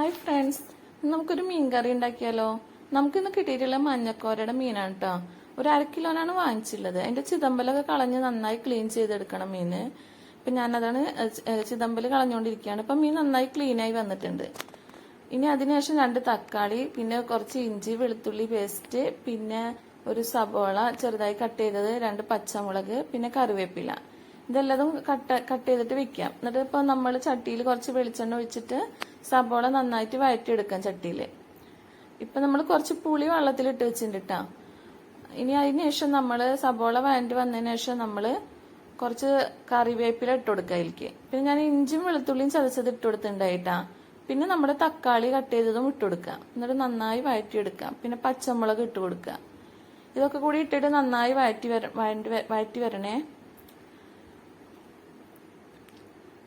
Hi friends, നമുക്കൊരു മീൻ കറി ഉണ്ടാക്കിയാലോ. നമുക്കിന്ന് കിട്ടിയിട്ടുള്ള മഞ്ഞക്കോരയുടെ മീനാണ് കേട്ടോ. ഒരു 1/2 കിലോനാണ് വാങ്ങിച്ചുള്ളത്. അതിന്റെ ചിതമ്പലൊക്കെ കളഞ്ഞ് നന്നായി ക്ലീൻ ചെയ്തെടുക്കണം മീന്. ഇപ്പൊ ഞാനതാണ് ചിതമ്പല് കളഞ്ഞുകൊണ്ടിരിക്കുകയാണ്. ഇപ്പൊ മീൻ നന്നായി ക്ലീനായി വന്നിട്ടുണ്ട്. ഇനി അതിനുശേഷം 2 തക്കാളി, പിന്നെ കുറച്ച് ഇഞ്ചി വെളുത്തുള്ളി പേസ്റ്റ്, പിന്നെ ഒരു സബോള ചെറുതായി കട്ട് ചെയ്തത്, 2 പച്ചമുളക്, പിന്നെ കറിവേപ്പില. ഇതെല്ലാം കട്ട് ചെയ്തിട്ട് വെക്കാം. എന്നിട്ട് ഇപ്പൊ നമ്മൾ ചട്ടിയിൽ കുറച്ച് വെളിച്ചെണ്ണ ഒഴിച്ചിട്ട് സബോള നന്നായിട്ട് വഴറ്റിയെടുക്കാം ചട്ടിയിൽ. ഇപ്പൊ നമ്മൾ കുറച്ച് പുളി വെള്ളത്തിലിട്ട് വെച്ചിട്ടുണ്ട് കേട്ടോ. ഇനി അതിന് ശേഷം നമ്മൾ സബോള വഴറ്റി വന്നതിന് ശേഷം നമ്മൾ കുറച്ച് കറിവേപ്പില ഇട്ട് കൊടുക്കുക അതിലേക്ക്. പിന്നെ ഞാൻ ഇഞ്ചിയും വെളുത്തുള്ളിയും ചതച്ചത് ഇട്ട് കൊടുത്തിട്ടുണ്ടായിട്ടാ. പിന്നെ നമ്മുടെ തക്കാളി കട്ട് ചെയ്തതും ഇട്ട് കൊടുക്കുക. എന്നിട്ട് നന്നായി വഴറ്റിയെടുക്കാം. പിന്നെ പച്ചമുളക് ഇട്ട് കൊടുക്കുക. ഇതൊക്കെ കൂടി ഇട്ടിട്ട് നന്നായി വഴറ്റി വരണേ.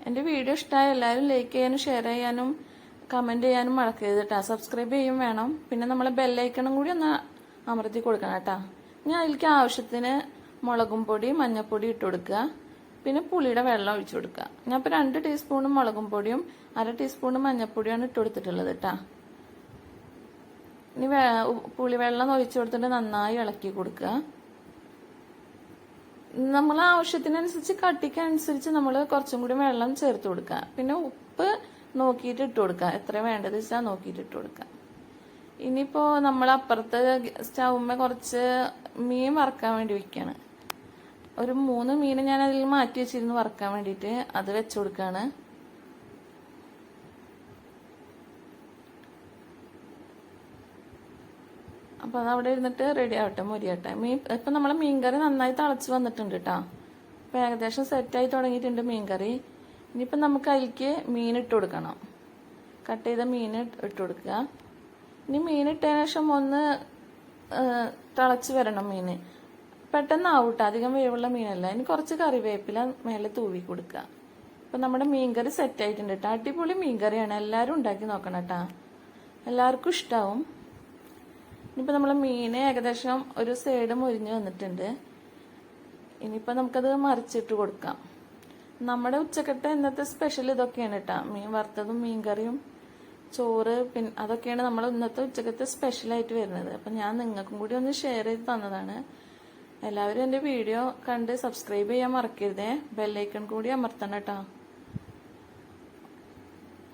എൻ്റെ വീഡിയോ ഇഷ്ടമായ എല്ലാവരും ലൈക്ക് ചെയ്യാനും ഷെയർ ചെയ്യാനും കമന്റ് ചെയ്യാനും മറക്കരുത് കേട്ടോ. സബ്സ്ക്രൈബ് ചെയ്യും വേണം. പിന്നെ നമ്മളെ ബെല്ലൈക്കണും കൂടി ഒന്ന് അമർത്തി കൊടുക്കണം കേട്ടോ. ഞാൻ അതിലേക്ക് ആവശ്യത്തിന് മുളകും പൊടി മഞ്ഞപ്പൊടി ഇട്ട് കൊടുക്കുക. പിന്നെ പുളിയുടെ വെള്ളം ഒഴിച്ചു കൊടുക്കുക. ഞാൻ ഇപ്പോൾ 2 ടീസ്പൂൺ മുളകും പൊടിയും 1/2 ടീസ്പൂൺ മഞ്ഞപ്പൊടിയാണ് ഇട്ട് കൊടുത്തിട്ടുള്ളത് കേട്ടോ. ഇനി പുളിവെള്ളം ഒഴിച്ചു കൊടുത്തിട്ട് നന്നായി ഇളക്കി കൊടുക്കുക. നമ്മൾ ആവശ്യത്തിനനുസരിച്ച് കട്ടിക്കനുസരിച്ച് നമ്മൾ കുറച്ചും കൂടി വെള്ളം ചേർത്ത് കൊടുക്കുക. പിന്നെ ഉപ്പ് നോക്കിയിട്ട് ഇട്ട് കൊടുക്കുക. എത്ര വേണ്ടത് വെച്ചാൽ നോക്കിയിട്ട് ഇട്ട് കൊടുക്കുക. ഇനിയിപ്പോ നമ്മൾ അപ്പുറത്തെ സ്റ്റൗമ്മ കുറച്ച് മീൻ വറക്കാൻ വേണ്ടി വെക്കാണ്. ഒരു 3 മീൻ ഞാൻ അതിൽ മാറ്റി വെച്ചിരുന്നു വറക്കാൻ വേണ്ടിയിട്ട്. അത് വെച്ചു കൊടുക്കാണ്. അപ്പൊ അതവിടെ ഇരുന്നിട്ട് റെഡി ആവട്ടെ, മൊരിയാട്ടെ. ഇപ്പൊ നമ്മളെ മീൻകറി നന്നായി തിളച്ച് വന്നിട്ടുണ്ട് കേട്ടോ. ഇപ്പൊ ഏകദേശം സെറ്റായി തുടങ്ങിയിട്ടുണ്ട് മീൻകറി. ഇനിയിപ്പൊ നമുക്ക് അതിലേക്ക് മീൻ ഇട്ട് കൊടുക്കണം. കട്ട് ചെയ്ത മീൻ ഇട്ട് കൊടുക്കുക. ഇനി മീൻ ഇട്ടതിന് ശേഷം ഒന്ന് തിളച്ച് വരണം മീന്. പെട്ടെന്നാവും കേട്ടോ, അധികം വേവുള്ള മീനല്ല. ഇനി കുറച്ച് കറിവേപ്പില മേലെ തൂവി കൊടുക്കുക. ഇപ്പൊ നമ്മുടെ മീൻകറി സെറ്റായിട്ടുണ്ട് കേട്ടോ. അടിപൊളി മീൻകറിയാണ്. എല്ലാവരും ഉണ്ടാക്കി നോക്കണം കേട്ടോ. എല്ലാവർക്കും ഇഷ്ടാവും. ഇനിയിപ്പോൾ നമ്മളെ മീൻ ഏകദേശം ഒരു സൈഡ് മൊരിഞ്ഞ് വന്നിട്ടുണ്ട്. ഇനിയിപ്പോൾ നമുക്കത് മറിച്ചിട്ട് കൊടുക്കാം. നമ്മുടെ ഉച്ചക്കത്തെ ഇന്നത്തെ സ്പെഷ്യൽ ഇതൊക്കെയാണ് കേട്ടോ. മീൻ വറുത്തതും മീൻകറിയും ചോറ്, പിന്നെ അതൊക്കെയാണ് നമ്മൾ ഇന്നത്തെ ഉച്ചക്കത്തെ സ്പെഷ്യലായിട്ട് വരുന്നത്. അപ്പം ഞാൻ നിങ്ങൾക്കും കൂടി ഒന്ന് ഷെയർ ചെയ്ത് തന്നതാണ്. എല്ലാവരും എൻ്റെ വീഡിയോ കണ്ട് സബ്സ്ക്രൈബ് ചെയ്യാൻ മറക്കരുതേ. ബെല്ലൈക്കൺ കൂടി അമർത്തണം കേട്ടോ.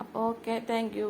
അപ്പോൾ ഓക്കെ, താങ്ക് യു.